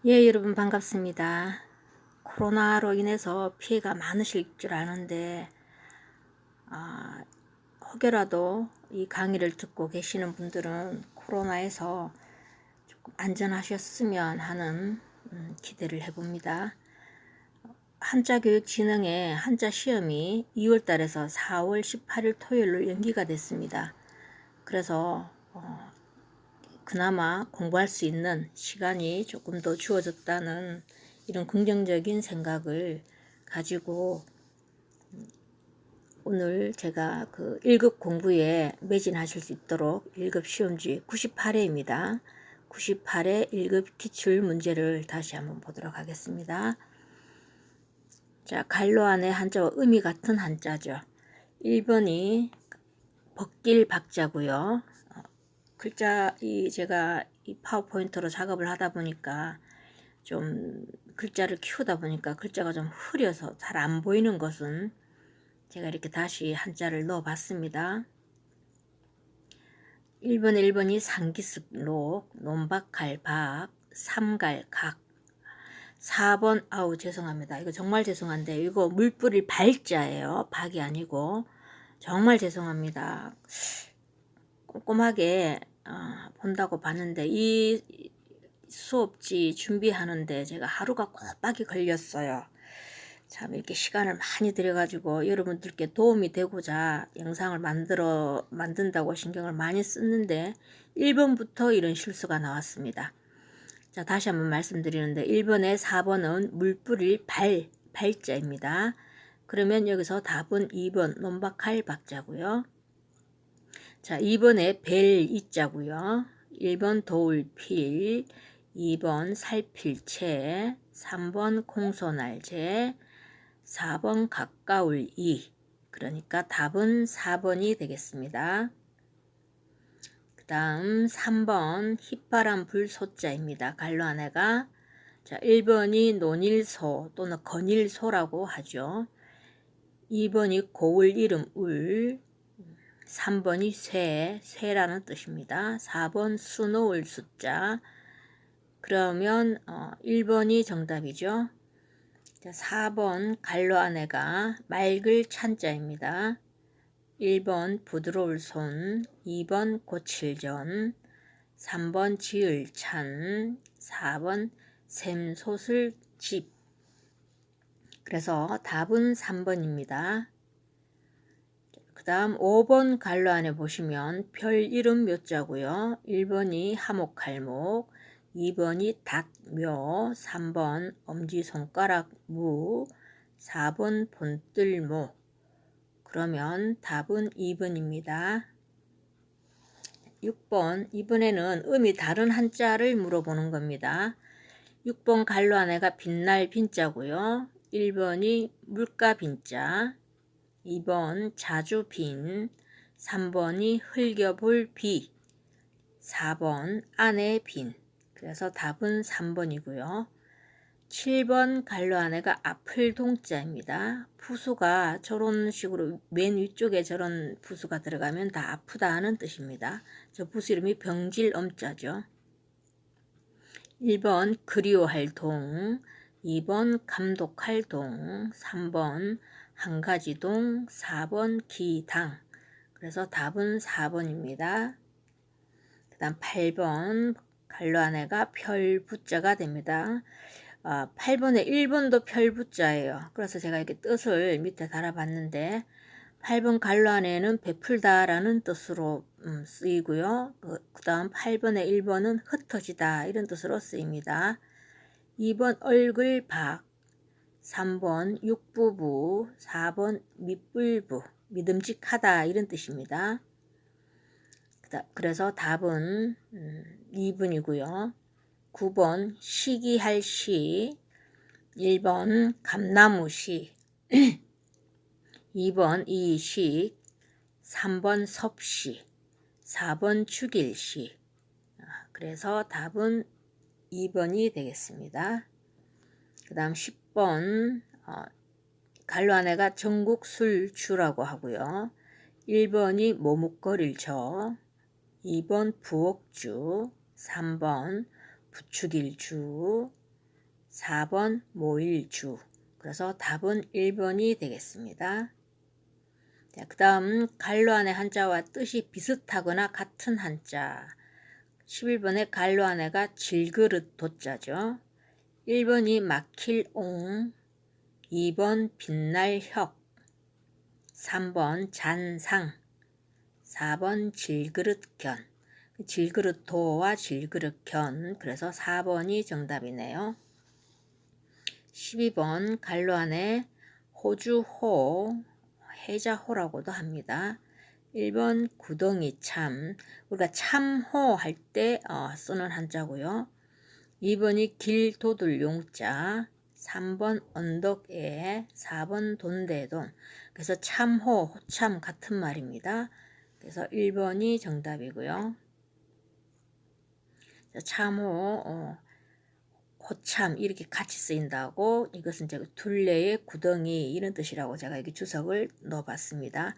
예, 여러분 반갑습니다. 코로나로 인해서 피해가 많으실 줄 아는데 혹여라도 이 강의를 듣고 계시는 분들은 코로나에서 조금 안전하셨으면 하는 기대를 해봅니다. 한자교육진흥의 한자 시험이 2월 달에서 4월 18일 토요일로 연기가 됐습니다. 그래서 그나마 공부할 수 있는 시간이 조금 더 주어졌다는 이런 긍정적인 생각을 가지고 오늘 제가 그 1급 공부에 매진하실 수 있도록 1급 시험지 98회입니다. 98회 1급 기출 문제를 다시 한번 보도록 하겠습니다. 자, 갈로 안에 한자와 의미 같은 한자죠. 1번이 벗길 박자고요. 글자 제가 이 파워포인트로 작업을 하다 보니까 좀 글자를 키우다 보니까 글자가 좀 흐려서 잘 안 보이는 것은 제가 이렇게 다시 한자를 넣어 봤습니다. 1번이 상기습록, 논박갈박, 삼갈각. 4번 아우 죄송합니다. 이거 정말 죄송한데 이거 물 뿌릴 발자예요. 박이 아니고 정말 죄송합니다. 꼼꼼하게 본다고 봤는데 이 수업지 준비하는데 제가 하루가 꼬박이 걸렸어요. 참 이렇게 시간을 많이 들여가지고 여러분들께 도움이 되고자 영상을 만든다고 신경을 많이 썼는데 1번부터 이런 실수가 나왔습니다. 자, 다시 한번 말씀드리는데 1번에 4번은 물 뿌릴 발자입니다. 그러면 여기서 답은 2번 논박할 박자고요. 자, 2번에 벨 이자고요. 1번 도울필, 2번 살필채, 3번 공손알제, 4번 가까울 이. 그러니까 답은 4번이 되겠습니다. 그 다음 3번 휘파람 불소자입니다. 갈로 안에가 자 1번이 논일소 또는 건일소라고 하죠. 2번이 고을 이름 울, 3번이 쇠라는 뜻입니다. 4번 수놓을 숫자. 그러면 1번이 정답이죠. 자, 4번 갈로 안에가 맑을 찬자입니다. 1번 부드러울 손, 2번 고칠전, 3번 지을 찬, 4번 샘솟을 집. 그래서 답은 3번입니다. 그 다음 5번 갈로 안에 보시면 별 이름 몇 자고요. 1번이 하목할목, 2번이 닭묘, 3번 엄지손가락 무, 4번 본뜰모. 그러면 답은 2번입니다. 6번 이번에는 의미 다른 한자를 물어보는 겁니다. 6번 갈로 안에가 빛날 빈자고요. 1번이 물가 빈자, 2번 자주 빈, 3번이 흘겨볼 비, 4번 안에 빈. 그래서 답은 3번이고요. 7번 갈로 안에가 앞을 동자입니다. 부수가 저런 식으로 맨 위쪽에 저런 부수가 들어가면 다 아프다 하는 뜻입니다. 저 부수 이름이 병질 엄자죠. 1번 그리워할 동, 2번 감독할 동, 3번 한 가지 동, 4번 기당. 그래서 답은 4번입니다. 그 다음 8번 갈로 안에가 별부자가 됩니다. 8번에 1번도 별부자예요. 그래서 제가 이렇게 뜻을 밑에 달아봤는데 8번 갈로 안에는 베풀다 라는 뜻으로 쓰이고요. 그 다음 8번에 1번은 흩어지다 이런 뜻으로 쓰입니다. 2번 얼굴 박, 3번 육부부, 4번 밑불부, 믿음직하다 이런 뜻입니다. 그래서 답은 2번이고요. 9번 시기할 시, 1번 감나무시, 2번 이식, 3번 섭시, 4번 죽일시. 그래서 답은 2번이 되겠습니다. 그 다음 10번 갈로 안에가 전국술주라고 하고요. 1번이 모묵거릴 저, 2번 부엌주, 3번 부추길 주, 4번 모일주. 그래서 답은 1번이 되겠습니다. 자, 그 다음 갈로 안의 한자와 뜻이 비슷하거나 같은 한자. 11번의 갈로 안에가 질그릇 도자죠. 1번이 막힐 옹, 2번 빛날 혁, 3번 잔상, 4번 질그릇견. 질그릇도와 질그릇견. 그래서 4번이 정답이네요. 12번 갈로 안에 호주호, 해자호라고도 합니다. 1번 구덩이 참, 우리가 참호 할 때 쓰는 한자고요. 2번이 길도들 용자, 3번 언덕에, 4번 돈대돈. 그래서 참호, 호참 같은 말입니다. 그래서 1번이 정답이고요. 참호, 호참 이렇게 같이 쓰인다고, 이것은 제가 둘레의 구덩이 이런 뜻이라고 제가 여기 주석을 넣어봤습니다.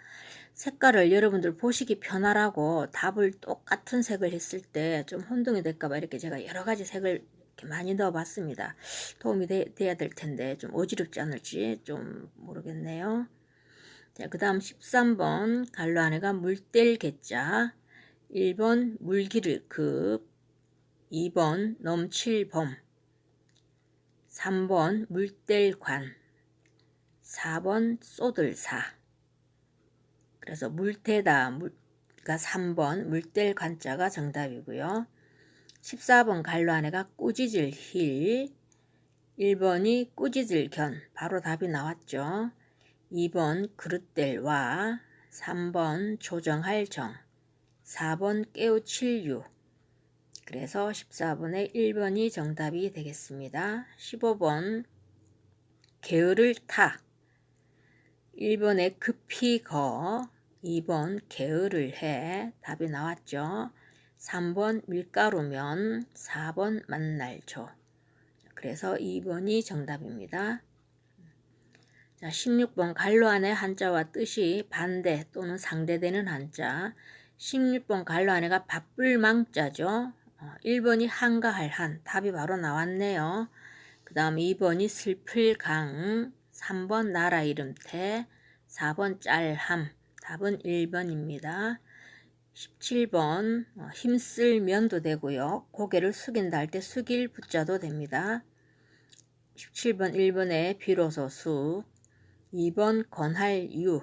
색깔을 여러분들 보시기 편하라고 답을 똑같은 색을 했을 때 좀 혼동이 될까봐 이렇게 제가 여러 가지 색을 이렇게 많이 넣어봤습니다. 도움이 돼야 될 텐데 좀 어지럽지 않을지 좀 모르겠네요. 자, 그 다음 13번 갈로 안에가 물뗄 개자, 1번 물기를 급, 2번 넘칠 범, 3번 물뗄 관, 4번 쏟을 사. 그래서 물테다, 그러니까 3번 물뗄 관자가 정답이고요. 14번 갈로 안에가 꾸짖을 힐, 1번이 꾸짖을 견, 바로 답이 나왔죠. 2번 그릇될 와, 3번 조정할 정, 4번 깨우칠 유. 그래서 14번의 1번이 정답이 되겠습니다. 15번 게으를 타, 1번에 급히 거, 2번 게으를 해. 답이 나왔죠. 3번 밀가루면, 4번 만날 조. 그래서 2번이 정답입니다. 자, 16번 갈로 안에 한자와 뜻이 반대 또는 상대되는 한자. 16번 갈로 안에가 바쁠 망자죠. 1번이 한가할 한. 답이 바로 나왔네요. 그 다음 2번이 슬플 강, 3번 나라 이름 태, 4번 짤함. 답은 1번입니다. 17번 힘쓸 면도 되고요. 고개를 숙인다 할 때 숙일 붙자도 됩니다. 17번 1번에 비로소 수, 2번 건할 유,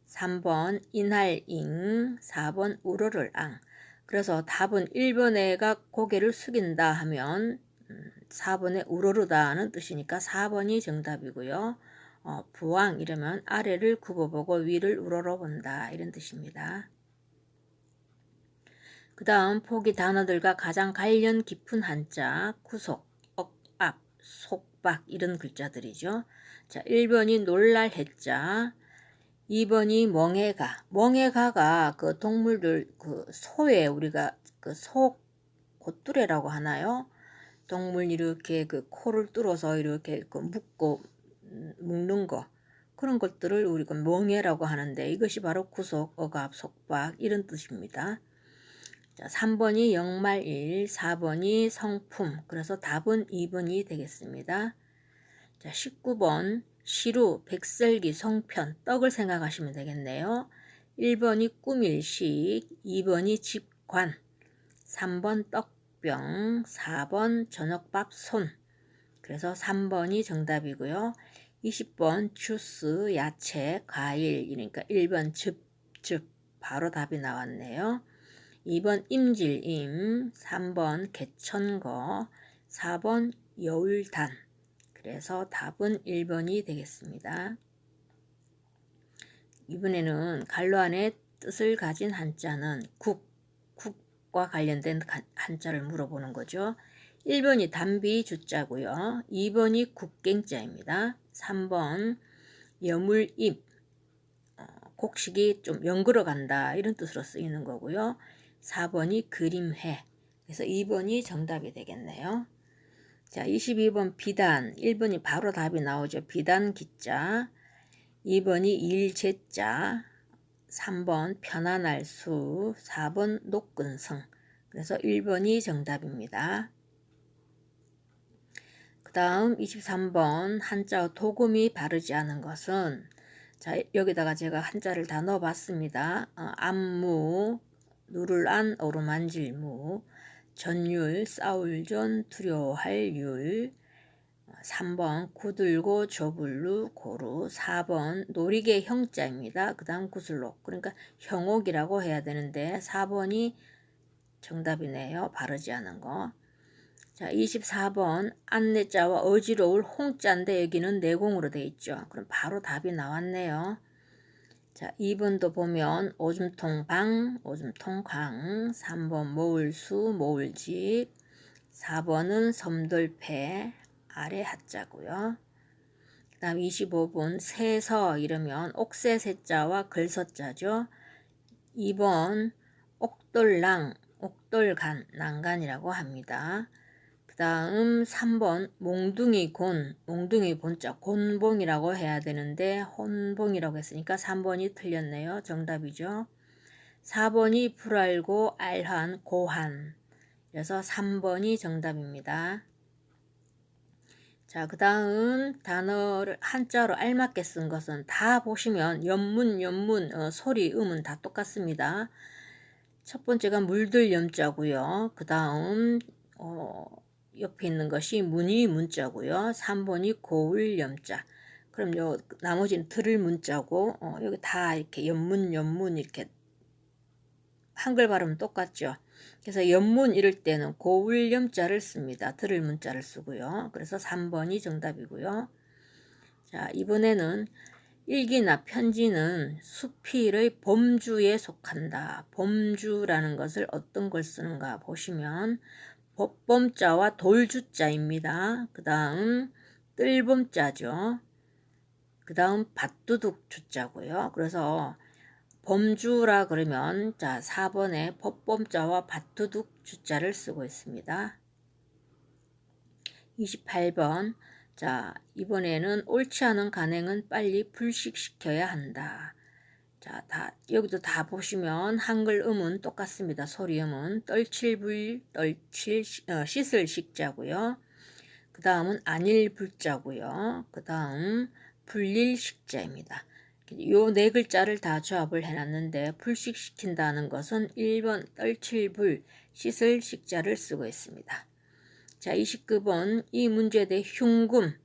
3번 인할 잉, 4번 우러를 앙. 그래서 답은 1번에가 고개를 숙인다 하면 4번에 우러르다는 뜻이니까 4번이 정답이고요. 부왕 이러면 아래를 굽어보고 위를 우러러본다 이런 뜻입니다. 그 다음 포기 단어들과 가장 관련 깊은 한자, 구속, 억압, 속박 이런 글자들이죠. 자, 1번이 놀랄 해자, 2번이 멍해가. 멍해가가 그 동물들 그 소에 우리가 그 소 곧두레라고 하나요? 동물 이렇게 그 코를 뚫어서 이렇게 그 묶는 거 그런 것들을 우리가 멍해라고 하는데 이것이 바로 구속, 억압, 속박 이런 뜻입니다. 자, 3번이 영말일, 4번이 성품. 그래서 답은 2번이 되겠습니다. 자, 19번 시루, 백설기, 송편, 떡을 생각하시면 되겠네요. 1번이 꾸밀식, 2번이 집관, 3번 떡병, 4번 저녁밥 손. 그래서 3번이 정답이고요. 20번 주스, 야채, 과일, 그러니까 1번 즙, 바로 답이 나왔네요. 2번 임질임, 3번 개천거, 4번 여울단. 그래서 답은 1번이 되겠습니다. 이번에는 갈로 안에 뜻을 가진 한자는 국과 관련된 한자를 물어보는 거죠. 1번이 담비 주자고요. 2번이 국갱자입니다. 3번 여물입, 곡식이 좀 연그러 간다 이런 뜻으로 쓰이는 거고요. 4번이 그림해. 그래서 2번이 정답이 되겠네요. 자, 22번 비단. 1번이 바로 답이 나오죠. 비단 기자. 2번이 일제자. 3번 편안할 수. 4번 녹근성. 그래서 1번이 정답입니다. 그 다음 23번 한자 도금이 바르지 않은 것은, 자, 여기다가 제가 한자를 다 넣어 봤습니다. 안무, 누를 안, 어루만질 무, 전율, 싸울 전, 두려워할 율, 3번 구들고 조불루 고루, 4번 노리개 형자입니다. 그 다음 구슬록, 그러니까 형옥이라고 해야 되는데 4번이 정답이네요. 바르지 않은 거. 자, 24번 안내자와 어지러울 홍자인데 여기는 내공으로 되어 있죠. 그럼 바로 답이 나왔네요. 자, 2번도 보면 오줌통 방, 오줌통 강, 3번 모을수, 모을집, 4번은 섬돌패, 아래 하자고요. 그 다음 25번 세서 이러면 옥새 세자와 글서자죠. 2번 옥돌랑, 옥돌간, 난간이라고 합니다. 그 다음 3번 몽둥이 곤, 몽둥이 본자 곤봉이라고 해야 되는데 혼봉이라고 했으니까 3번이 틀렸네요. 정답이죠. 4번이 불알고 알한 고한, 그래서 3번이 정답입니다. 자, 그 다음 단어를 한자로 알맞게 쓴 것은 다 보시면 연문, 소리, 음은 다 똑같습니다. 첫 번째가 물들 염자고요. 그 다음 옆에 있는 것이 문이 문자고요. 3번이 고울 염자. 그럼 요 나머지는 들을 문자고 여기 다 이렇게 연문 이렇게 한글 발음은 똑같죠. 그래서 연문 이럴 때는 고울 염자를 씁니다. 들을 문자를 쓰고요. 그래서 3번이 정답이고요. 자, 이번에는 일기나 편지는 수필의 범주에 속한다. 범주라는 것을 어떤 걸 쓰는가 보시면 법범자와 돌주자입니다. 그 다음 뜰범자죠. 그 다음 밭두둑 주자고요. 그래서 범주라 그러면 자 4번에 법범자와 밭두둑 주자를 쓰고 있습니다. 28번 자 이번에는 옳지 않은 간행은 빨리 불식시켜야 한다. 자, 여기도 다 보시면 한글 음은 똑같습니다. 소리 음은 떨칠불, 씻을 식자고요. 그 다음은 안일불자고요. 그 다음 불릴식자입니다. 요 네 글자를 다 조합을 해놨는데 불식시킨다는 것은 1번 떨칠불, 씻을 식자를 쓰고 있습니다. 자, 29번 이 문제에 대해 흉금,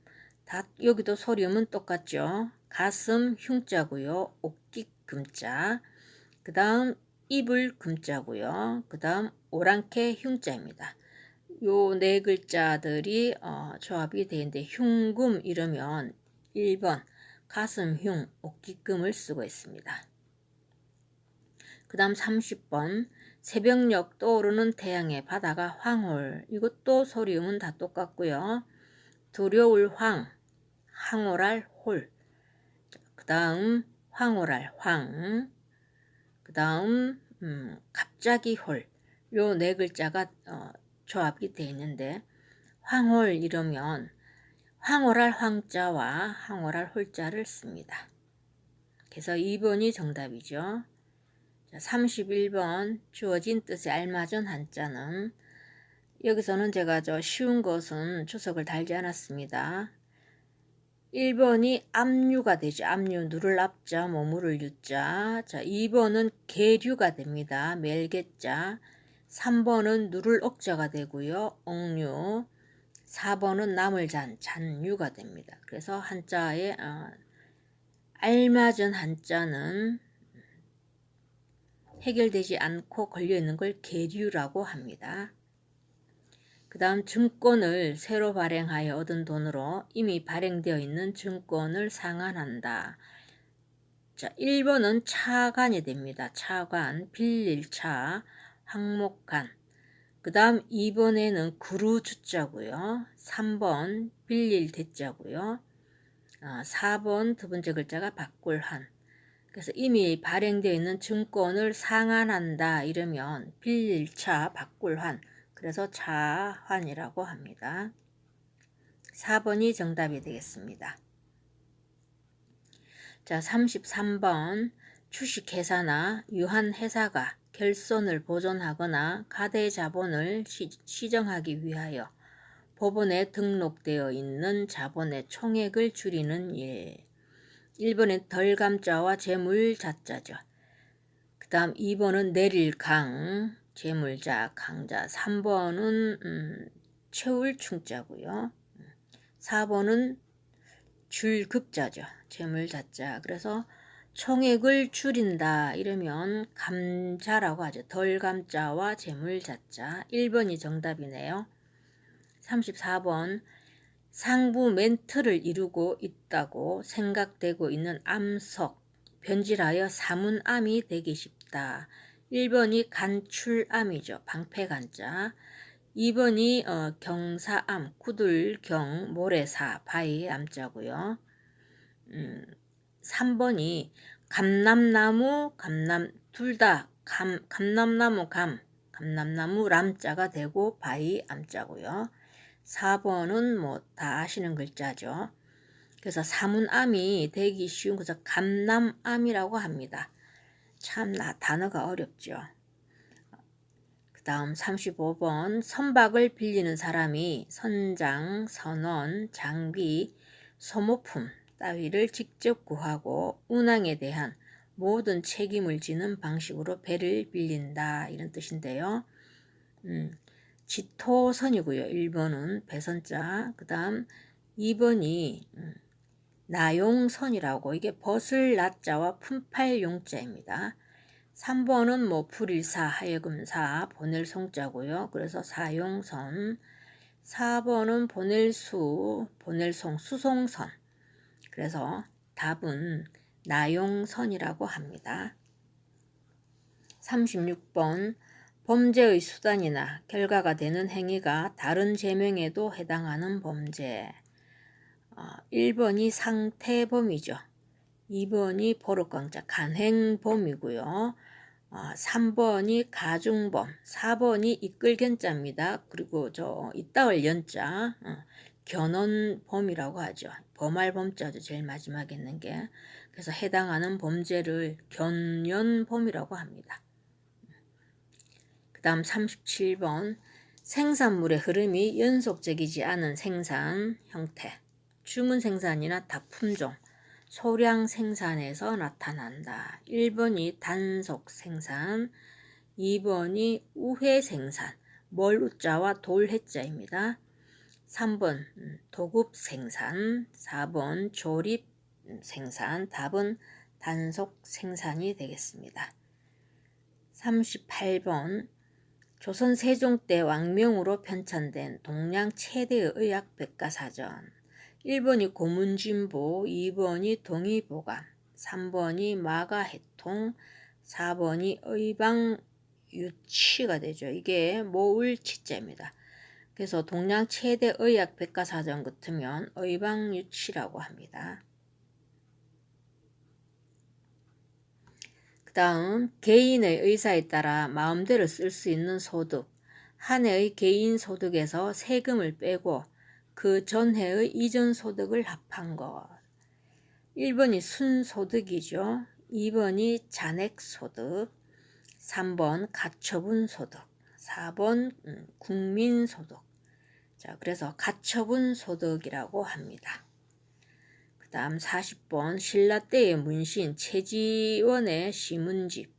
여기도 소리음은 똑같죠. 가슴 흉자고요. 옥기 금자, 그 다음 이불 금자고요. 그 다음 오랑캐 흉자입니다. 요 네 글자들이 조합이 되는데 흉금 이러면 1번 가슴 흉 옥기금을 쓰고 있습니다. 그 다음 30번 새벽녘 떠오르는 태양의 바다가 황홀, 이것도 소리음은 다 똑같고요. 두려울 황, 황홀할 홀, 그 다음 황홀할 황, 그 다음 갑자기 홀, 요 네 글자가 조합이 되어 있는데 황홀 이러면 황홀할 황자와 황홀할 홀자를 씁니다. 그래서 2번이 정답이죠. 31번 주어진 뜻에 알맞은 한자는, 여기서는 제가 쉬운 것은 주석을 달지 않았습니다. 1번이 압류가 되죠. 압류, 누를 앞자, 모물을 유자. 자, 2번은 계류가 됩니다. 멜개자. 3번은 누를 억자가 되고요. 억류. 4번은 남을 잔유가 됩니다. 그래서 한자에 알맞은 한자는 해결되지 않고 걸려있는 걸 계류라고 합니다. 그 다음 증권을 새로 발행하여 얻은 돈으로 이미 발행되어 있는 증권을 상환한다. 자, 1번은 차관이 됩니다. 차관, 빌릴 차, 황목간. 그 다음 2번에는 구루주자고요. 3번 빌릴 대자고요. 4번 두 번째 글자가 바꿀한. 그래서 이미 발행되어 있는 증권을 상환한다 이러면 빌릴차, 바꿀환, 그래서 차환이라고 합니다. 4번이 정답이 되겠습니다. 자, 33번 주식회사나 유한회사가 결손을 보존하거나 가대자본을 시정하기 위하여 법원에 등록되어 있는 자본의 총액을 줄이는 일. 1번은 덜감자와 재물자자죠. 그 다음 2번은 내릴 강, 재물자, 강자. 3번은 채울 충자고요. 4번은 줄급자죠. 재물자자. 그래서 총액을 줄인다 이러면 감자라고 하죠. 덜감자와 재물자자. 1번이 정답이네요. 34번 상부 멘트를 이루고 있다고 생각되고 있는 암석, 변질하여 사문암이 되기 쉽다. 1번이 간출암이죠. 방패간자. 2번이 경사암, 구들경, 모래사, 바위 암자고요. 3번이 감남나무, 둘 다 감남나무 감남나무 람자가 되고 바위 암자고요. 4번은 뭐 다 아시는 글자죠. 그래서 사문암이 되기 쉬운 것을 감남암이라고 합니다. 참 단어가 어렵죠. 그 다음 35번 선박을 빌리는 사람이 선장, 선원, 장비, 소모품 따위를 직접 구하고 운항에 대한 모든 책임을 지는 방식으로 배를 빌린다 이런 뜻인데요. 지토선이고요. 1번은 배선자. 그 다음 2번이 나용선이라고 이게 벗을 나자와 품팔 용자입니다. 3번은 뭐 불일사, 하여금사, 보낼 송자고요. 그래서 사용선. 4번은 보낼수, 보낼송, 수송선. 그래서 답은 나용선이라고 합니다. 36번 범죄의 수단이나 결과가 되는 행위가 다른 제명에도 해당하는 범죄. 1번이 상태범이죠. 2번이 버릇광자 간행범이고요. 3번이 가중범, 4번이 이끌견자입니다. 그리고 이따올 연자 견언범이라고 하죠. 범할 범자도 제일 마지막에 있는 게. 그래서 해당하는 범죄를 견연범이라고 합니다. 그 다음 37번 생산물의 흐름이 연속적이지 않은 생산 형태, 주문 생산이나 다품종, 소량 생산에서 나타난다. 1번이 단속 생산, 2번이 우회 생산, 멀우자와 돌해자입니다. 3번 도급 생산, 4번 조립 생산, 답은 단속 생산이 되겠습니다. 38번 조선 세종 때 왕명으로 편찬된 동양 최대의 의학 백과사전. 1번이 고문진보, 2번이 동의보감, 3번이 마가해통, 4번이 의방유치가 되죠. 이게 모울치자입니다. 그래서 동양 최대 의학 백과사전 같으면 의방유치라고 합니다. 그 다음 개인의 의사에 따라 마음대로 쓸 수 있는 소득. 한 해의 개인 소득에서 세금을 빼고 그 전해의 이전 소득을 합한 것. 1번이 순소득이죠. 2번이 잔액소득, 3번 가처분 소득, 4번 국민소득. 자, 그래서 가처분 소득이라고 합니다. 그 다음 40번 신라 때의 문신 최지원의 시문집.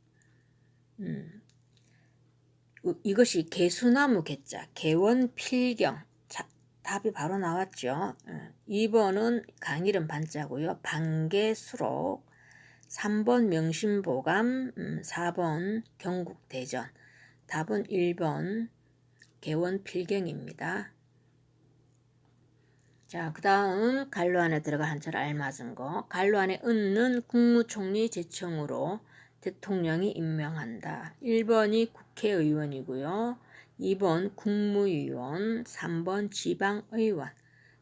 이것이 개수나무 개자, 개원필경. 자, 답이 바로 나왔죠. 2번은 강일은 반자고요. 반개수록. 3번 명심보감, 4번 경국대전. 답은 1번 개원필경입니다. 자, 그 다음 갈로 안에 들어갈 한자를 알맞은 거. 갈로 안에 은는 국무총리 제청으로 대통령이 임명한다. 1번이 국회의원이고요. 2번 국무위원, 3번 지방의원,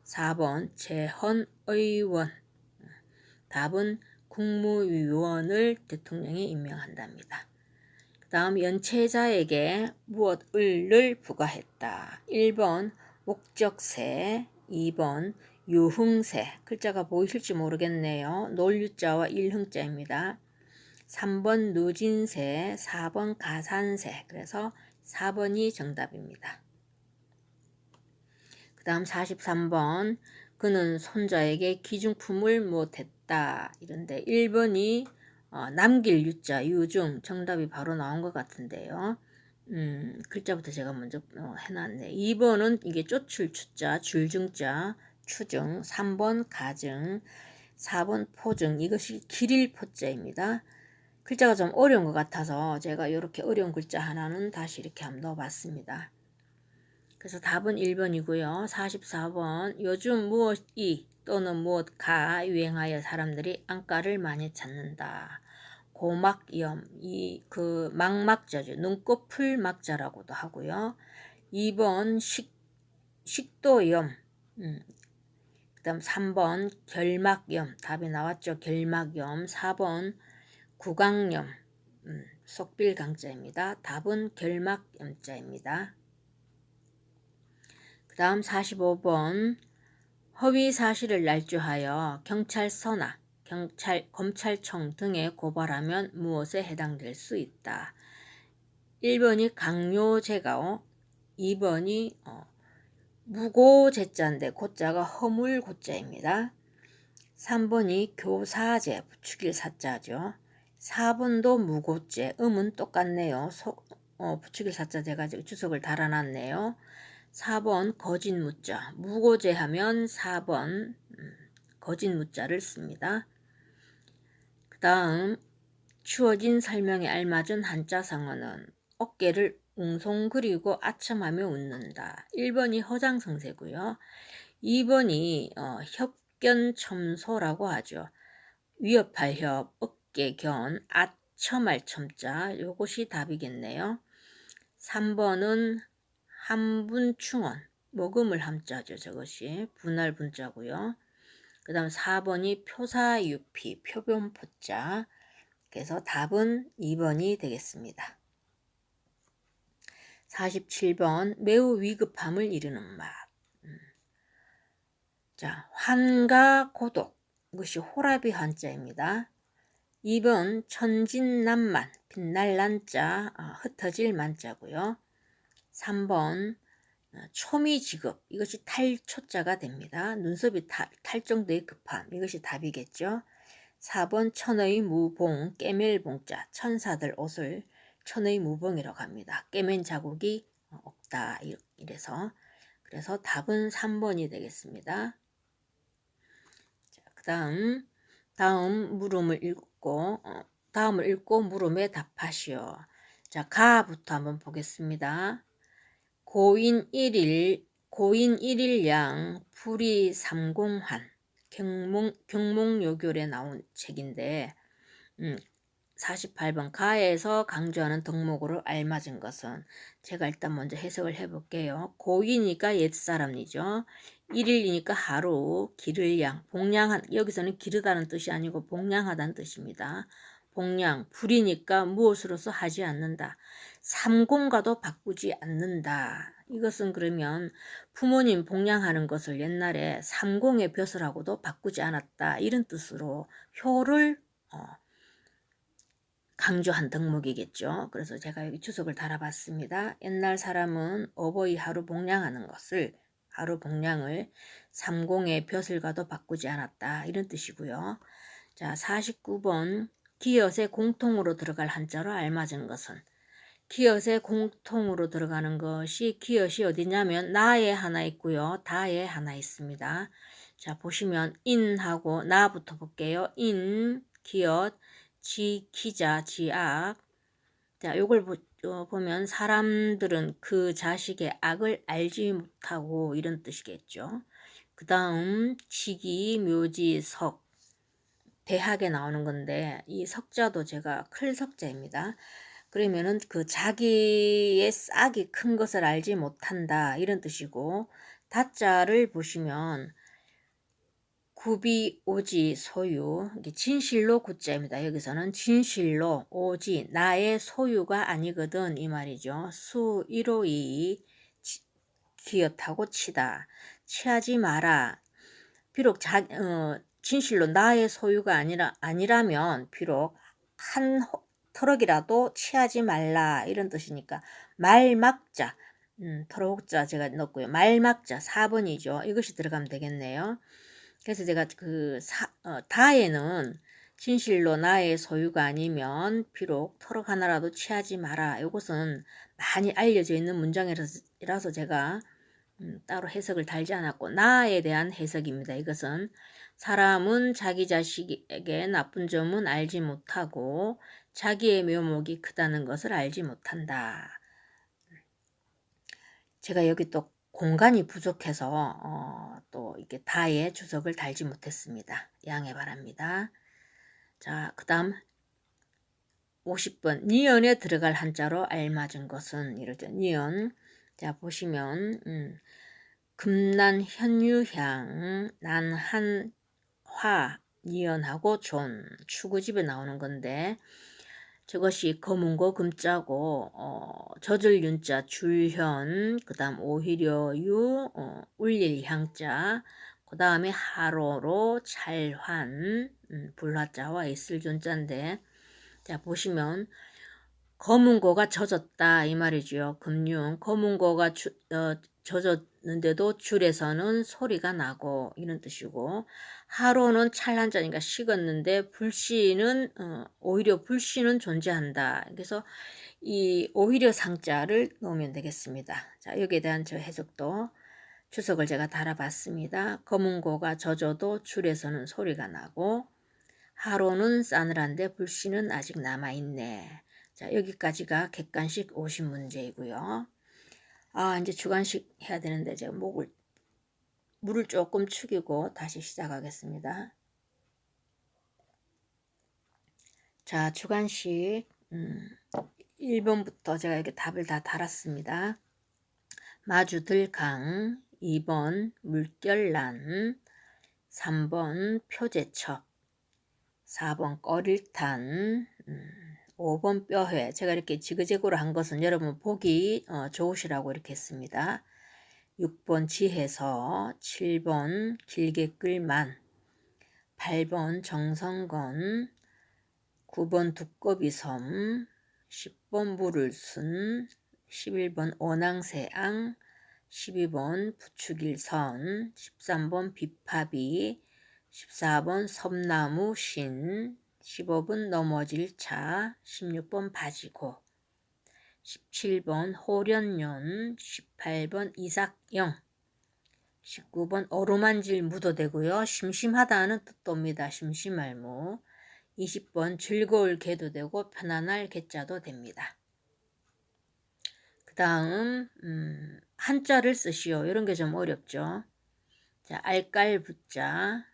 4번 재헌의원. 답은 국무위원을 대통령이 임명한답니다. 그 다음 연체자에게 무엇을를 부과했다. 1번 목적세, 2번 유흥세, 글자가 보이실지 모르겠네요. 놀유자와 일흥자입니다. 3번 누진세, 4번 가산세, 그래서 4번이 정답입니다. 그 다음 43번 그는 손자에게 기중품을 못했다 이런데 1번이 남길 유자 유중 정답이 바로 나온 것 같은데요. 글자부터 제가 먼저 해놨네. 2번은 이게 쫓을 추자 줄중자 추증 3번 가증 4번 포증 이것이 길일포자입니다. 글자가 좀 어려운 것 같아서 제가 이렇게 어려운 글자 하나는 다시 이렇게 한번 넣어봤습니다. 그래서 답은 1번이고요. 44번 요즘 무엇이 또는 무엇가 유행하여 사람들이 안과를 많이 찾는다. 고막염, 그 망막자죠. 눈꺼풀 막자라고도 하고요. 2번 식도염, 그 다음 3번 결막염, 답이 나왔죠. 결막염. 4번 구강염, 속빌강자입니다. 답은 결막염자입니다. 그 다음 45번 허위 사실을 날조하여 경찰서나 검찰청 등에 고발하면 무엇에 해당될 수 있다. 1번이 강요죄가 2번이 무고죄자인데 고자가 허물고자입니다. 3번이 교사죄 부추길 사자죠. 4번도 무고죄 음은 똑같네요. 부추길 사자 돼가지고 주석을 달아놨네요. 4번 거짓무자 무고죄 하면 4번 거짓무자를 씁니다. 그 다음 주어진 설명에 알맞은 한자 상어는 어깨를 웅성그리고 아첨하며 웃는다. 1번이 허장성세고요. 2번이 협견첨소라고 하죠. 위협할 협, 어깨견, 아첨할 첨자 요것이 답이겠네요. 3번은 함분충언 먹음을 함자죠. 저것이 분할 분자고요. 그 다음 4번이 표사유피 표변포자 그래서 답은 2번이 되겠습니다. 47번 매우 위급함을 이르는 맛. 자, 환과 고독 이것이 호라비 한자입니다. 2번 천진난만 빛날 난자 흩어질 만자고요. 3번 초미지급 이것이 탈초자가 됩니다. 눈썹이 탈 정도의 급함 이것이 답이겠죠. 4번 천의 무봉 깨멜봉자 천사들 옷을 천의 무봉이라고 합니다. 깨맨 자국이 없다 이래서 그래서 답은 3번이 되겠습니다. 그 다음 물음을 읽고 다음을 읽고 물음에 답하시오. 자, 가부터 한번 보겠습니다. 고인 1일양 불이 삼공환 경몽요결에 나온 책인데 48번 가에서 강조하는 덕목으로 알맞은 것은 제가 일단 먼저 해석을 해볼게요. 고이니까 옛사람이죠. 1일이니까 하루, 기를양, 복량한 여기서는 기르다는 뜻이 아니고 복량하다는 뜻입니다. 복량, 불이니까 무엇으로서 하지 않는다. 삼공과도 바꾸지 않는다. 이것은 그러면 부모님 복량하는 것을 옛날에 삼공의 벼슬하고도 바꾸지 않았다. 이런 뜻으로 효를 강조한 덕목이겠죠. 그래서 제가 여기 주석을 달아봤습니다. 옛날 사람은 어버이 하루 복량하는 것을 하루 복량을 삼공의 벼슬과도 바꾸지 않았다. 이런 뜻이고요. 자, 49번 기엇에 공통으로 들어갈 한자로 알맞은 것은 기엇에 공통으로 들어가는 것이 기엇이 어디냐면 나에 하나 있고요. 다에 하나 있습니다. 자, 보시면 인하고 나부터 볼게요. 인, 기엇, 지, 기자, 지악. 자, 요걸 보면 사람들은 그 자식의 악을 알지 못하고 이런 뜻이겠죠. 그 다음 지기, 묘지, 석. 대학에 나오는 건데 이 석자도 제가 클석자입니다. 그러면은 그 자기의 싹이 큰 것을 알지 못한다 이런 뜻이고 다자를 보시면 구비 오지 소유 이게 진실로 구자입니다. 여기서는 진실로 오지 나의 소유가 아니거든 이 말이죠. 수 152 기엇하고 치다 취하지 마라. 비록 진실로 나의 소유가 아니라면 비록 한 터럭이라도 취하지 말라 이런 뜻이니까 말 막자 토록자 제가 넣었고요. 말막자 4번이죠. 이것이 들어가면 되겠네요. 그래서 제가 다에는 진실로 나의 소유가 아니면 비록 토록 하나라도 취하지 마라. 이것은 많이 알려져 있는 문장이라서 제가 따로 해석을 달지 않았고, 나에 대한 해석입니다. 이것은 사람은 자기 자식에게 나쁜 점은 알지 못하고 자기의 묘목이 크다는 것을 알지 못한다. 제가 여기 또 공간이 부족해서 또 이렇게 다에 주석을 달지 못했습니다. 양해 바랍니다. 자, 그 다음 50번 니은에 들어갈 한자로 알맞은 것은 이러죠. 니은. 자, 보시면 금난 현유향 난한 화 니은하고 존 추구집에 나오는 건데, 저것이 검은고 금자고 젖을 윤자 줄현, 그 다음 오히려 유 울릴 향자, 그 다음에 하로로 찰환 불화자와 있을 존자인데, 자 보시면 검은고가 젖었다 이 말이죠. 금융 검은고가 젖었는데도 줄에서는 소리가 나고 이런 뜻이고, 하로는 찰란자니까 식었는데 불씨는 오히려 불씨는 존재한다. 그래서 이 오히려 상자를 넣으면 되겠습니다. 자, 여기에 대한 저 해석도 주석을 제가 달아봤습니다. 검은고가 젖어도 줄에서는 소리가 나고, 하로는 싸늘한데 불씨는 아직 남아있네. 자, 여기까지가 객관식 50문제이고요. 이제 주관식 해야 되는데 제가 물을 조금 축이고 다시 시작하겠습니다. 자, 주관식 1번부터 제가 이렇게 답을 다 달았습니다. 마주들 강, 2번 물결난, 3번 표제첩, 4번 꺼릴탄, 5번 뼈회. 제가 이렇게 지그재그로 한 것은 여러분 보기 좋으시라고 이렇게 했습니다. 6번 지혜서, 7번 길게 끌만, 8번 정성건, 9번 두꺼비섬, 10번 물을 순, 11번 오낭새앙, 12번 부추길선, 13번 비파비, 14번 섬나무 신, 15번 넘어질 차, 16번 바지고, 17번 호련년, 18번 이삭영, 19번 어루만질 무도 되고요. 심심하다는 뜻도 옵니다. 심심할무. 20번 즐거울 개도 되고 편안할 개자도 됩니다. 그 다음 한자를 쓰시오. 이런 게 좀 어렵죠. 자, 알깔붙자,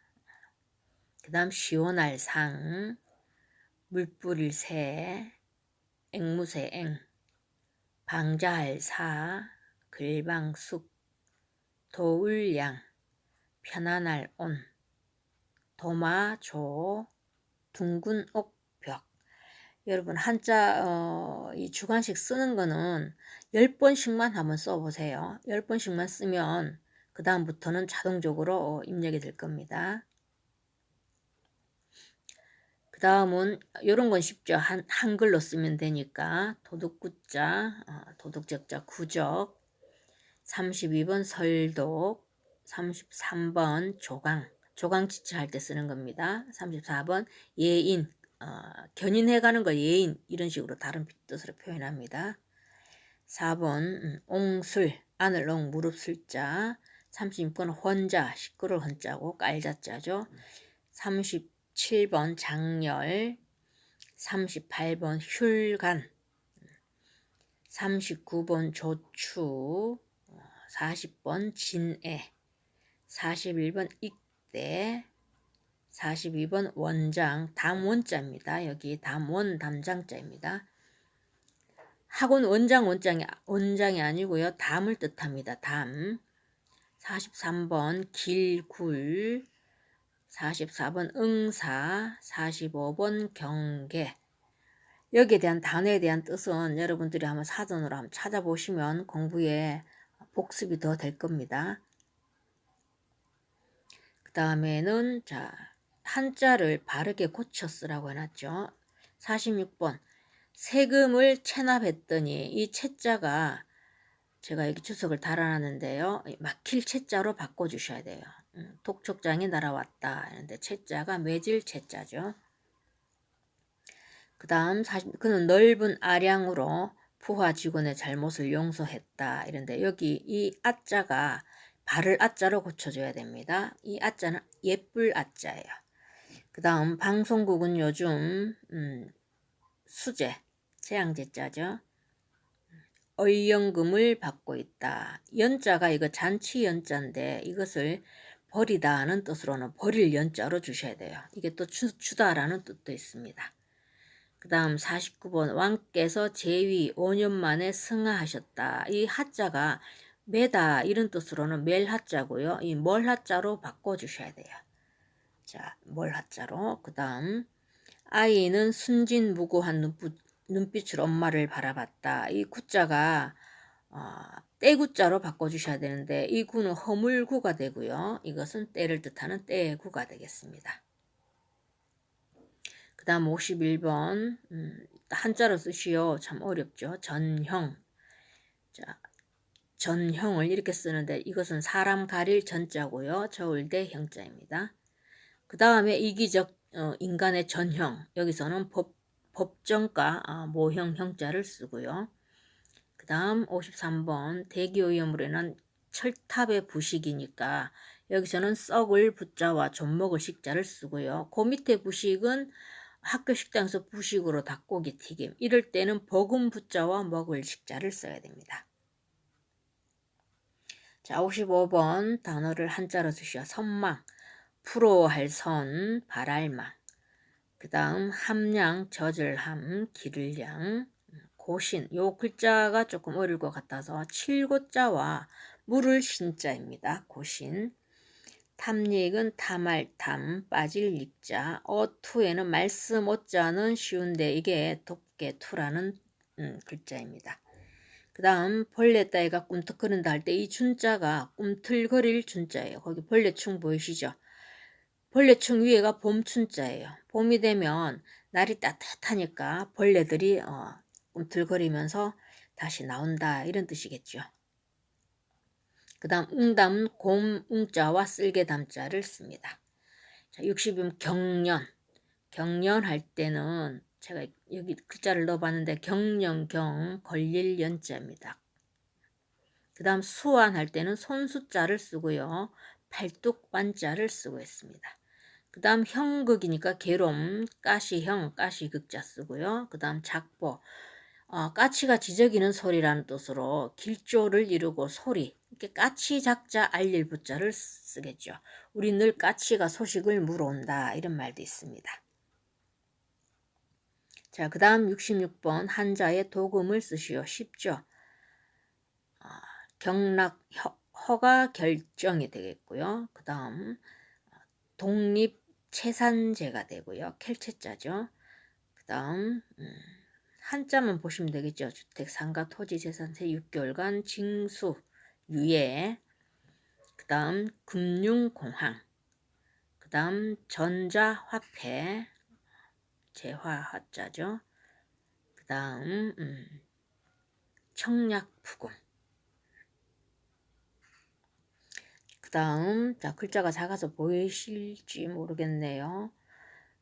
그 다음 시원할 상, 물뿌릴 새, 앵무새 앵, 방자할 사, 글방숙, 도울양, 편안할 온, 도마조, 둥근 옥벽. 여러분 한자 이 주관식 쓰는 거는 10번씩만 한번 써보세요. 10번씩만 쓰면 그 다음부터는 자동적으로 입력이 될 겁니다. 그 다음은 이런 건 쉽죠. 한글로 쓰면 되니까 도둑구자, 도둑적자 구적, 32번 설독, 33번 조강지치 할 때 쓰는 겁니다. 34번 예인, 견인해가는 거 예인 이런 식으로 다른 뜻으로 표현합니다. 4번 옹술, 안을옹 무릎술자, 36번 혼자, 시끄러울 혼자고 깔자자죠. 37번 장렬, 38번 흉간, 39번 조추, 40번 진애, 41번 익대, 42번 원장, 담원자입니다. 여기 담원, 담장자입니다. 학원 원장이 아니고요. 담을 뜻합니다. 담. 43번 길굴, 44번 응사, 45번 경계. 여기에 대한 단어에 대한 뜻은 여러분들이 한번 사전으로 한번 찾아보시면 공부에 복습이 더 될 겁니다. 그 다음에는 자 한자를 바르게 고쳐 쓰라고 해놨죠. 46번 세금을 체납했더니 이 채자가 제가 여기 주석을 달아놨는데요. 막힐 채자로 바꿔주셔야 돼요. 독촉장이 날아왔다. 이런데 채자가 매질 채자죠. 그 다음 그는 넓은 아량으로 부하 직원의 잘못을 용서했다. 이런데 여기 이 아자가 발을 아자로 고쳐줘야 됩니다. 이 아자는 예쁠 아자예요. 그 다음 방송국은 요즘 수재, 재앙제자죠. 의연금을 받고 있다. 연자가 이거 잔치 연자인데 이것을 버리다는 뜻으로는 버릴 연자로 주셔야 돼요. 이게 또 주다라는 뜻도 있습니다. 그 다음 49번 왕께서 제위 5년 만에 승하하셨다. 이 하자가 매다 이런 뜻으로는 멜하자고요. 이 멀하자로 바꿔주셔야 돼요. 자, 멀하자로. 그 다음 아이는 순진무구한 눈빛으로 엄마를 바라봤다. 이 구자가 떼구자로 바꿔주셔야 되는데 이 구는 허물구가 되고요. 이것은 때를 뜻하는 떼구가 되겠습니다. 그 다음 51번 한자로 쓰시오. 참 어렵죠. 전형. 자, 전형을 이렇게 쓰는데 이것은 사람 가릴 전자고요. 저울대 형자입니다. 그 다음에 이기적 인간의 전형. 여기서는 법정가 모형 형자를 쓰고요. 그 다음 53번 대기오염으로는 철탑의 부식이니까 여기서는 썩을 부자와 존먹을 식자를 쓰고요. 그 밑에 부식은 학교 식당에서 부식으로 닭고기 튀김 이럴 때는 버금 부자와 먹을 식자를 써야 됩니다. 자 55번 단어를 한자로 쓰시오. 선망, 프로할 선, 바랄망. 그 다음 함량, 젖을함, 기를량, 고신. 요 글자가 조금 어려울 것 같아서 칠고자와 물을 신자입니다. 고신. 탐닉은 탐할 탐, 빠질 닉자. 어투에는 말씀 어자는 쉬운데 이게 돕게 투라는 글자입니다. 그 다음 벌레 따위가 꿈틀거린다 할 때 이 준자가 꿈틀거릴 준자예요. 거기 벌레충 보이시죠? 벌레충 위에가 봄춘자예요. 봄이 되면 날이 따뜻하니까 벌레들이 꿈틀거리면서 다시 나온다 이런 뜻이겠죠. 그 다음 웅담은 곰 웅자와 쓸개 담자를 씁니다. 자, 60은 경련. 경련할 때는 제가 여기 글자를 넣어봤는데 경련경 걸릴 연자입니다. 그 다음 수완할 때는 손수자를 쓰고요. 팔뚝 완자를 쓰고 있습니다. 그 다음 형극이니까 계롬, 까시형, 까시극자 쓰고요. 그 다음 작보, 까치가 지저귀는 소리라는 뜻으로 길조를 이루고 소리, 이렇게 까치 작자 알릴 부자를 쓰겠죠. 우리 늘 까치가 소식을 물어온다 이런 말도 있습니다. 자, 그 다음 66번 한자의 도금을 쓰시오. 쉽죠? 경락, 허가 결정이 되겠고요. 그 다음 독립 채산제가 되고요. 켈체자죠. 그 다음 한자만 보시면 되겠죠. 주택, 상가, 토지, 재산세 6개월간 징수, 유예. 그 다음 금융공항. 그 다음 전자화폐, 재화화자죠. 그 다음 청약부금. 그 다음 자 글자가 작아서 보이실지 모르겠네요.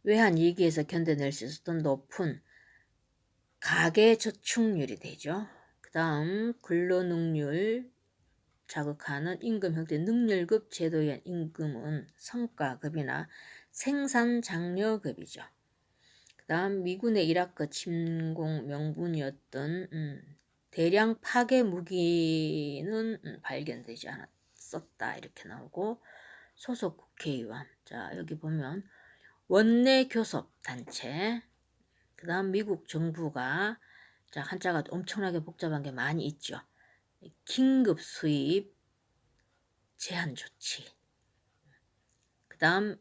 외환 위기에서 견뎌낼 수 있었던 높은 가계저축률이 되죠. 그 다음 근로능률 자극하는 임금 형태 능률급 제도에 의한 임금은 성과급이나 생산장려급이죠. 그 다음 미군의 이라크 침공 명분이었던 대량 파괴 무기는 발견되지 않았었다 이렇게 나오고 소속 국회의원 자 여기 보면 원내 교섭 단체 그 다음 미국 정부가 자 한자가 엄청나게 복잡한 게 많이 있죠. 긴급 수입 제한 조치 그 다음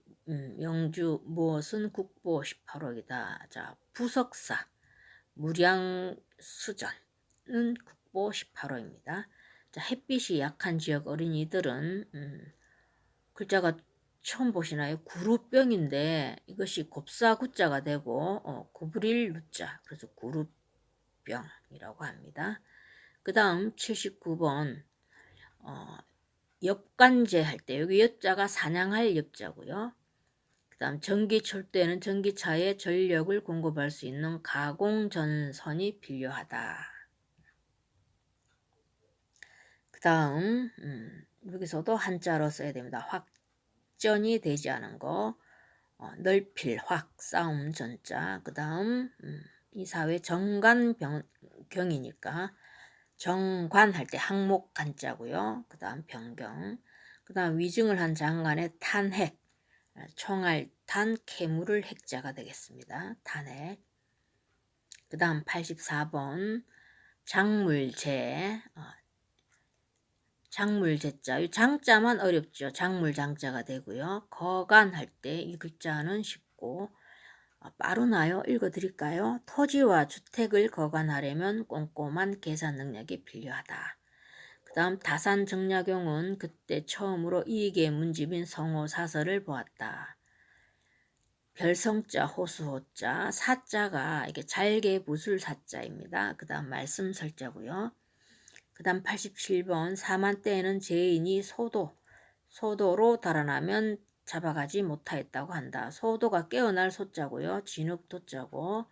영주 무엇은 국보 18억이다. 자 부석사 무량 수전은 국보 18호입니다. 자, 햇빛이 약한 지역 어린이들은 글자가 처음 보시나요? 구루병인데 이것이 곱사 구자가 되고 구부릴 루자 그래서 구루병이라고 합니다. 그 다음 79번 엽관제 할 때 여기 엽자가 사냥할 엽자고요. 그 다음 전기철도에는 전기차에 전력을 공급할 수 있는 가공전선이 필요하다. 그 다음 여기서도 한자로 써야 됩니다. 확전이 되지 않은 거, 넓힐 확, 싸움 전자. 그 다음 이 사회 정관경이니까 정관할 때 항목 간자고요. 그 다음 변경. 그 다음 위증을 한 장관의 탄핵, 총알탄 캐물을 핵자가 되겠습니다. 탄핵. 그 다음 84번 작물제, 작물제자, 이 장자만 어렵죠. 작물장자가 되고요. 거간할 때 이 글자는 쉽고 빠르나요? 읽어드릴까요? 토지와 주택을 거간하려면 꼼꼼한 계산 능력이 필요하다. 그 다음 다산정약용은 그때 처음으로 이익의 문집인 성호사설을 보았다. 별성자, 호수호자, 사자가 이게 잘게 붓을 사자입니다. 그 다음 말씀설자고요. 그 다음 87번 사만때에는 죄인이 소도로 달아나면 잡아가지 못하였다고 한다. 소도가 깨어날 소자고요. 진흙도자고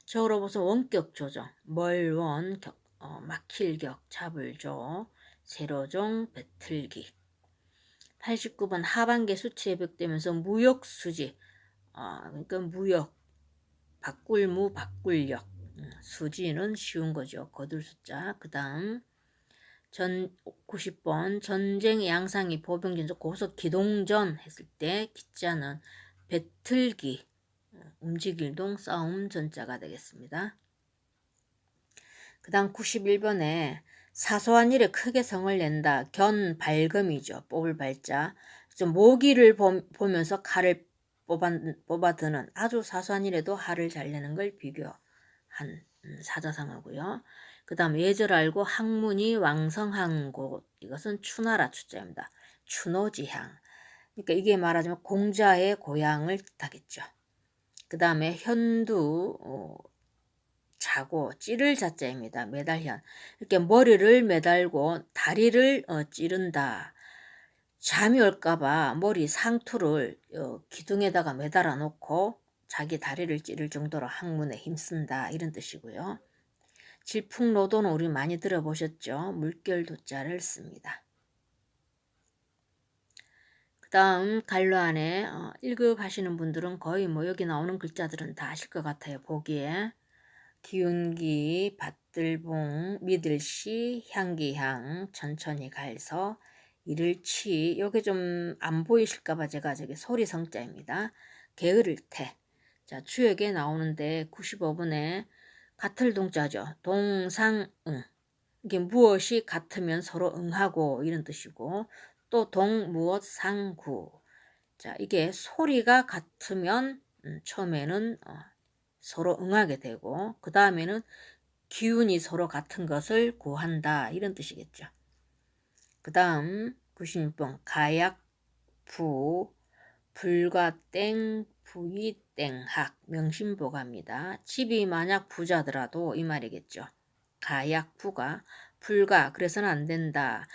저로 보서 원격 조정, 멀원, 막힐격, 잡을조, 세로종, 배틀기. 89번 하반기 수치에 벽되면서 무역수지, 그러니까 무역, 바꿀무, 바꿀력, 수지는 쉬운 거죠. 거둘 숫자. 그 다음 90번 전쟁 양상이 보병전속 고속 기동전 했을 때 기자는 배틀기, 움직일동, 싸움 전자가 되겠습니다. 그 다음 91번에 사소한 일에 크게 성을 낸다. 견, 발금이죠. 뽑을 발자. 모기를 보면서 칼을 뽑아드는 아주 사소한 일에도 화를 잘 내는 걸 비교한 사자성어고요. 그 다음 예절 알고 학문이 왕성한 곳. 이것은 추나라 추자입니다. 추노지향. 그러니까 이게 말하자면 공자의 고향을 뜻하겠죠. 그 다음에 현두 자고 찌를 자자입니다. 매달현. 이렇게 머리를 매달고 다리를 찌른다. 잠이 올까봐 머리 상투를 기둥에다가 매달아 놓고 자기 다리를 찌를 정도로 학문에 힘쓴다. 이런 뜻이고요. 질풍노도는 우리 많이 들어보셨죠? 물결도자를 씁니다. 그 다음 갈로 안에 1급 하시는 분들은 거의 뭐 여기 나오는 글자들은 다 아실 것 같아요. 보기에. 기운기, 밭들봉, 미들시, 향기향, 천천히 갈서, 이를치. 요게 좀 안 보이실까봐 제가 저기 소리성자입니다. 게으를 테. 자, 주역에 나오는데 95분에 같을 동자죠. 동상응. 이게 무엇이 같으면 서로 응하고 이런 뜻이고 또 동무엇 상구. 자, 이게 소리가 같으면 처음에는 서로 응하게 되고 그 다음에는 기운이 서로 같은 것을 구한다 이런 뜻이겠죠. 그 다음 96번 가약부 불과땡 부이땡학 명심보가입니다. 집이 만약 부자더라도 이 말이겠죠. 가약부가 불가 그래서는 안 된다.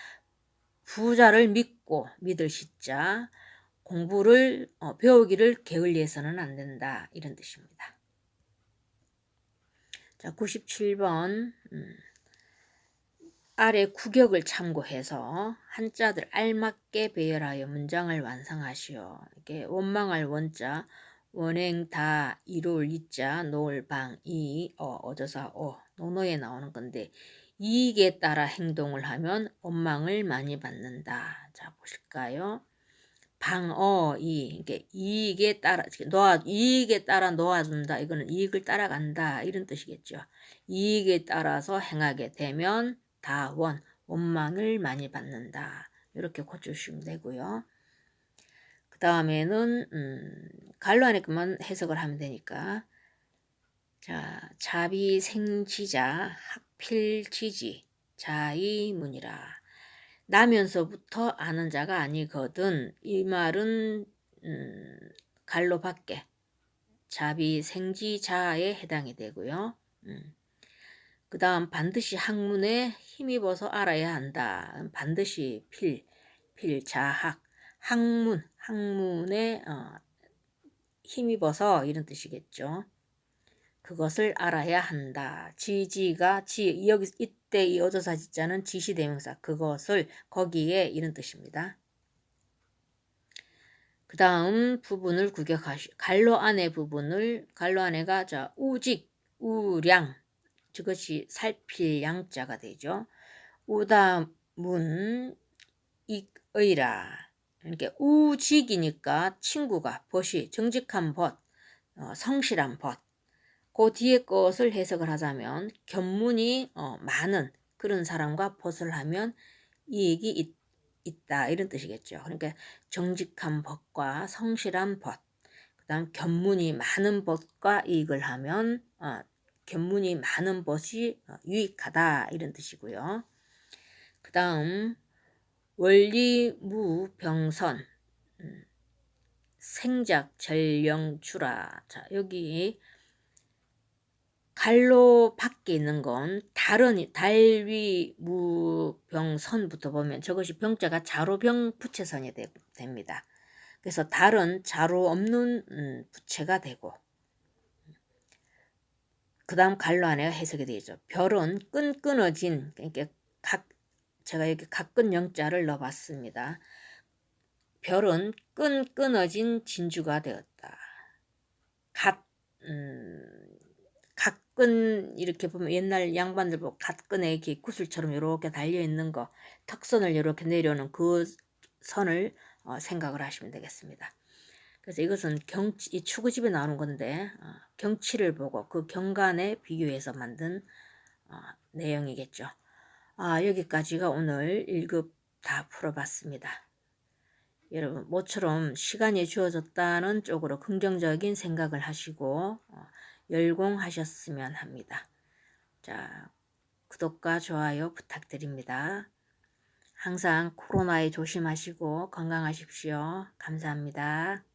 부자를 믿고 믿을 시자 공부를 배우기를 게을리해서는 안 된다 이런 뜻입니다. 자 97번 아래 구격을 참고해서 한자들 알맞게 배열하여 문장을 완성하시오. 이게 원망할 원자 원행 다 이룰 이자 노을 방이 어저사 노노에 나오는 건데 이익에 따라 행동을 하면 원망을 많이 받는다. 자 보실까요? 방어이 이게 이익에 따라 이익에 따라 놓아준다. 이거는 이익을 따라간다 이런 뜻이겠죠. 이익에 따라서 행하게 되면 다원 원망을 많이 받는다. 이렇게 고쳐주시면 되고요. 그 다음에는 갈로 안에 그만 해석을 하면 되니까 자 자비생지자 학필지지 자이문이라 나면서부터 아는 자가 아니거든. 이 말은 갈로 밖에 자비생지자에 해당이 되고요. 그 다음 반드시 학문에 힘입어서 알아야 한다. 반드시 필자학, 학문에 힘입어서 이런 뜻이겠죠. 그것을 알아야 한다. 지지가 여기 이때 이 어조사지자는 지시대명사 그것을 거기에 이런 뜻입니다. 그 다음 부분을 갈로 안의 부분을 갈로 안에가 우직, 우량 저것이 살필 양자가 되죠. 우다문 익의라. 그러니까 우직이니까 친구가 벗이 정직한 벗, 성실한 벗. 그 뒤에 것을 해석을 하자면 견문이 많은 그런 사람과 벗을 하면 이익이 있다 이런 뜻이겠죠. 그러니까 정직한 벗과 성실한 벗, 그 다음 견문이 많은 벗과 이익을 하면 견문이 많은 벗이 유익하다 이런 뜻이고요. 그 다음 원리무병선 생작 전령추라. 자, 여기 갈로 밖에 있는 건 달위무병선부터 보면 저것이 병자가 자로병 부채선이 됩니다. 그래서 달은 자로 없는 부채가 되고 그 다음 갈로 안에가 해석이 되죠. 별은 끈끈어진 그러니까 제가 여기 각근 영자를 넣어봤습니다. 별은 끈끈어진 진주가 되었다. 각근 이렇게 보면 옛날 양반들 보고 각근에 이렇게 구슬처럼 이렇게 달려 있는 거 턱선을 이렇게 내려오는 그 선을 생각을 하시면 되겠습니다. 그래서 이것은 이 추구집에 나오는 건데 경치를 보고 그 경관에 비교해서 만든 내용이겠죠. 여기까지가 오늘 1급 다 풀어봤습니다. 여러분 모처럼 시간이 주어졌다는 쪽으로 긍정적인 생각을 하시고 열공하셨으면 합니다. 자, 구독과 좋아요 부탁드립니다. 항상 코로나에 조심하시고 건강하십시오. 감사합니다.